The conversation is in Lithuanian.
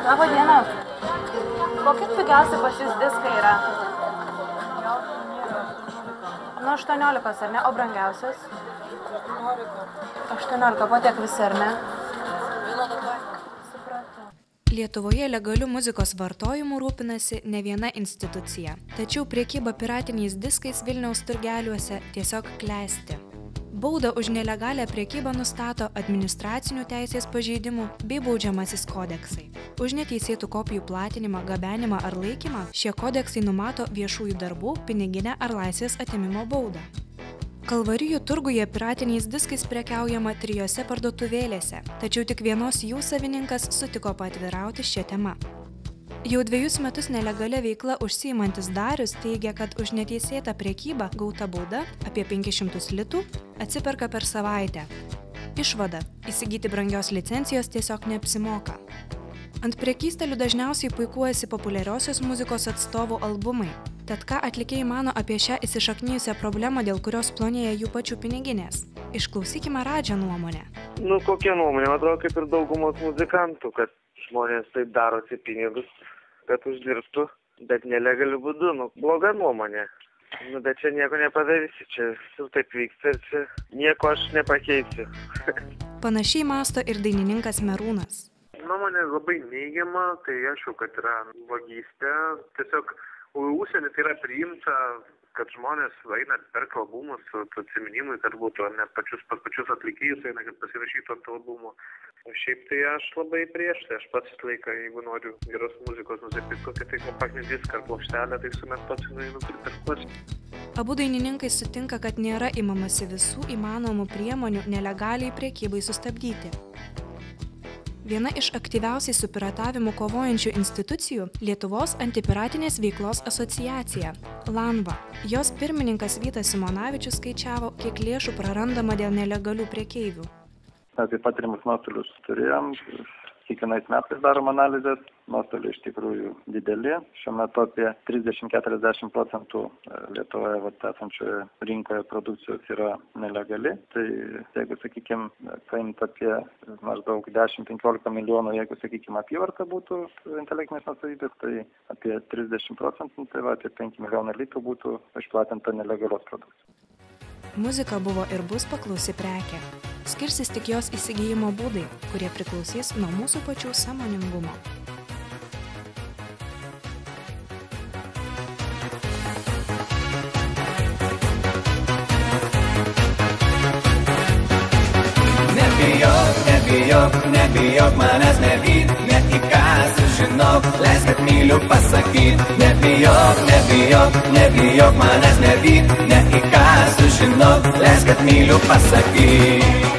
Labą dieną. Kokie pigiausi pas jūs diskai yra? Nuo 18, ar ne? O brangiausias? 18, po tiek visi, ar ne? Supratau. Lietuvoje legalių muzikos vartojimų rūpinasi ne viena institucija, tačiau prekyba piratiniais diskais Vilniaus turgeliuose tiesiog klesti. Baudą už nelegalią prekybą nustato administracinių teisės pažeidimų bei baudžiamasis kodeksai. Už neteisėtų kopijų platinimą, gabenimą ar laikymą šie kodeksai numato viešųjų darbų, piniginę ar laisvės atėmimo baudą. Kalvarijų turguje piratiniais diskais prekiaujama 3 parduotuvėlėse, tačiau tik vienos jų savininkas sutiko paatvirauti šią temą. Jau 2 metus nelegalia veikla užsiimantis Darius teigia, kad už neteisėtą prekybą gauta bauda apie 500 litų atsiperka per savaitę. Išvada – įsigyti brangios licencijos tiesiog neapsimoka. Ant prekystalių dažniausiai puikuojasi populiariosios muzikos atstovų albumai. Tad ką atlikėjai mano apie šią įsišaknijusią problemą, dėl kurios plonėja jų pačių piniginės? Išklausykime Radžio nuomonę. Kokia nuomonė? Man atrodo, kaip ir daugumos muzikantų, kad žmonės taip darosi pinigus, kad uždirbtų, bet nelegaliu būdu. Bloga nuomonė. Bet čia nieko nepadarysi, čia taip vyksta ir čia nieko aš nepakeisiu. Panašiai mąsto ir dainininkas Merūnas. Nuomonė labai neigiama, tai aišku, kad yra vagystė. Tiesiog užsienį tai yra priimta, kad žmonės eina perka albumus su atsiminimui, kad būtų ne pačius atlikėjus eina, kad pasirašytų ant albumų. O šiaip tai aš labai prieš, tai aš pats laiką, jeigu noriu geros muzikos nusipirkti kokią tai kompaktinį diską ar plokštelę, tai su mes pats nueinu pripirkuosiu. Abu dainininkai sutinka, kad nėra imamasi visų įmanomų priemonių nelegaliai prekybai sustabdyti. Viena iš aktyviausiai su piratavimu kovojančių institucijų – Lietuvos antipiratinės veiklos asociacija – LANVA. Jos pirmininkas Vytas Simonavičius skaičiavo, kiek lėšų prarandama dėl nelegalių prekeivių. Apie patirimus nuostolius turėjom, kiekvienais metais darom analizės, nuostoliai iš tikrųjų dideli. Šiuo metu apie 30–40% Lietuvoje esančioje rinkoje produkcijos yra nelegali. Tai jeigu, sakykime, paimti apie maždaug 10–15 milijonų, jeigu, sakykime, apyvarta būtų intelektinės nuosavybės, tai apie 30%, tai apie 5 milijonų litų būtų išplatinta nelegalios produkcijos. Muzika buvo ir bus paklausi prekė. Skirsis tik jos įsigijimo būdai, kurie priklausys nuo mūsų pačių sąmoningumo. Nebijok manęs nevyt, neįkąsiu, žinok, leisk, kad myliu pasakyt. Nebijok manęs nevyt, neįkąsiu, žinok, leisk, kad myliu pasakyt.